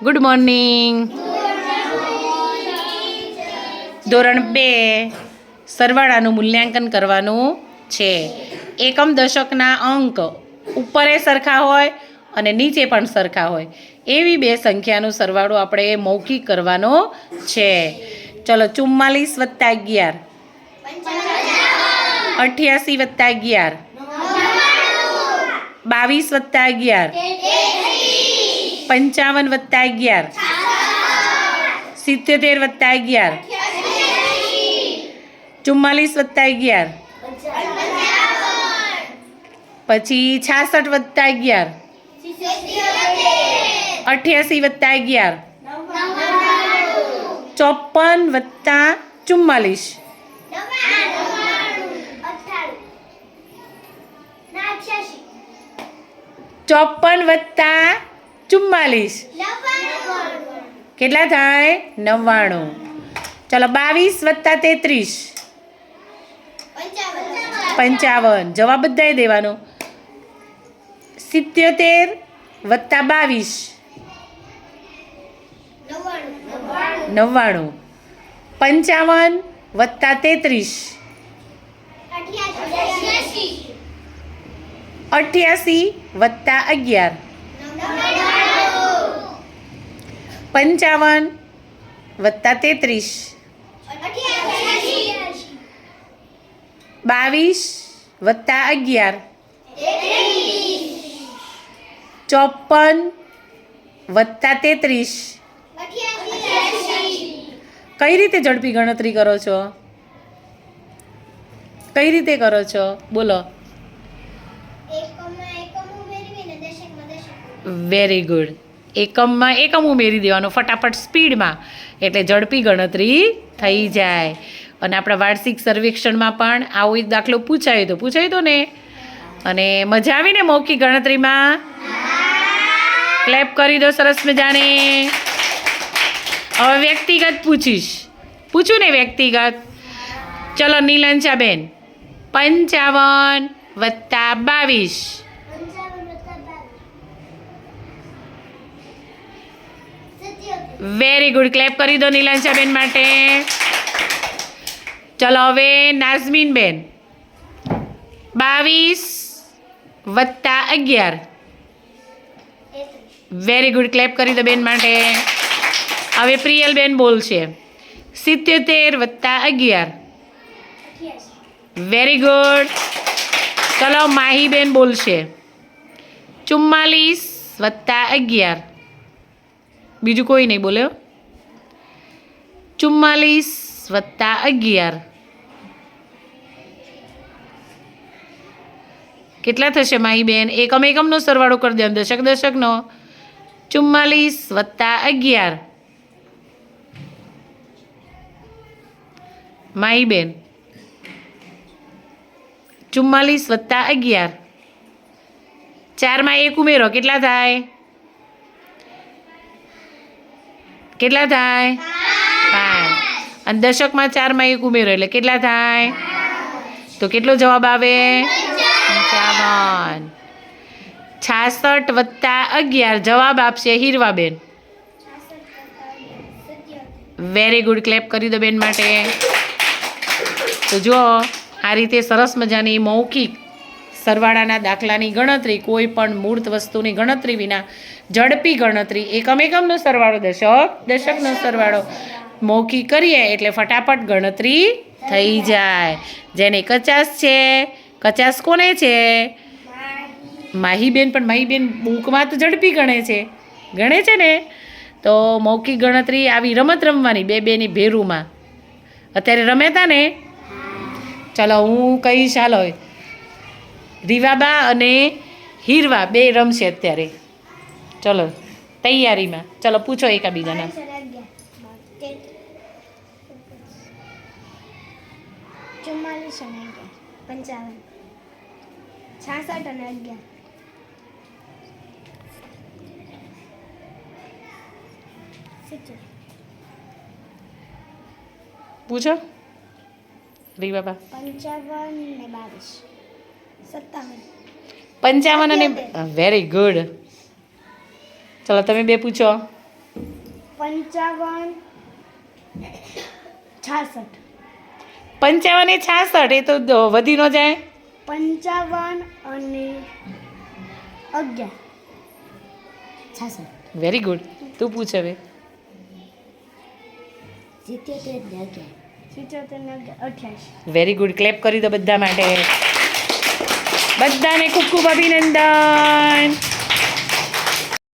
Good morning. ધોરણ 2 સરવાળાનું મૂલ્યાંકન કરવાનું છે. એકમ દશકના અંક ઉપરે સરખા હોય અને નીચે પણ સરખા હોય એવી બે સંખ્યાનો સરવાળો આપણે મૌખિક કરવાનો છે. ચલો 44 + 11 88 + 11 22 + 11 55 + 11 77 + 11 88 + 11 પછી 66 + 11 88 + 11 54 + 44 54 + 44 કેટલા થાય? 99. ચલો 22 + 33 55. જવાબ બધાએ દેવાનો. 77 + 22 99. 55 + 33 88 + 11 55 + 33 22 + 11 54 + 33. કઈ રીતે ઝડપી ગણતરી કરો છો? કઈ રીતે કરો છો? બોલો. Very good. એકમમાં એકમ ઉમેરી દેવાનો ફટાફટ સ્પીડમાં, એટલે ઝડપી ગણતરી થઈ જાય. અને આપણા વાર્ષિક સર્વેક્ષણમાં પણ આવો એક દાખલો પૂછાયો હતો ને? અને મજા આવીને મૌખિક ગણતરીમાં? ક્લેપ કરી દો સરસ મજાને. હવે વ્યક્તિગત પૂછું ને વ્યક્તિગત. ચલો નીલંચાબેન, 55 + 22 વેરી ગુડ. ક્લેપ કરી દો નીલાંશાબેન માટે. ચલો હવે નાઝમીનબેન, 22 + 11 વેરી ગુડ. ક્લેપ કરી દો બેન માટે. હવે પ્રિયલબેન બોલશે, 77 + 11 વેરી ગુડ. ચલો માહીબેન બોલશે, 44 + 11 બીજું કોઈ નહીં બોલે. 44 + 11 કેટલા થશે માહીબેન? એકમનો સરવાળો કરી દો, દશકનો. 44 + 11 માહીબેન, 44 + 11 4માં 1 ઉમેરો, કેટલા થાય? 5. અને દશકમાં 4માં 1 ઉમેરો એટલે કેટલા થાય? તો કેટલો જવાબ આવે? 55. 66 + 11 જવાબ આપશે હીરવાબેન. Very good. ક્લેપ કરી દો બેન માટે. તો જુઓ, આ રીતે સરસ મજાની મૌખિક સરવાળાના દાખલાની ગણતરી, કોઈ પણ મૂર્ત વસ્તુની ગણતરી વિના ઝડપી ગણતરી, એકમનો સરવાળો, દશકનો સરવાળો મૌખિક કરીએ એટલે ફટાફટ ગણતરી થઈ જાય. જેને 50 છે, 50 કોને છે? માહીબેન. પણ માહીબેન બુકમાં તો ઝડપી ગણે છે ને? તો મૌખિક ગણતરી આવી રમત રમવાની બેની ભેરુમાં. અત્યારે રમેતા ને? ચલો હું કહીશ, ચાલો રીવાબા અને હીરવા બે રમશે અત્યારે. ચલો તૈયારીમાં. ચલો પૂછો એકાબીજાના. 55 66 અને 11 પૂછો રીવાબા. 55 અને 22 વેરી ગુડ. ચલો તમે બે પૂછો. 55 66 55 એ 66 એ તો વધી ન જાય. 55 અને 11 66 વેરી ગુડ. તું પૂછ હવે. 77 ને 28 વેરી ગુડ. ક્લેપ કરી દો બધા માટે. બધાને ખૂબ ખૂબ અભિનંદન.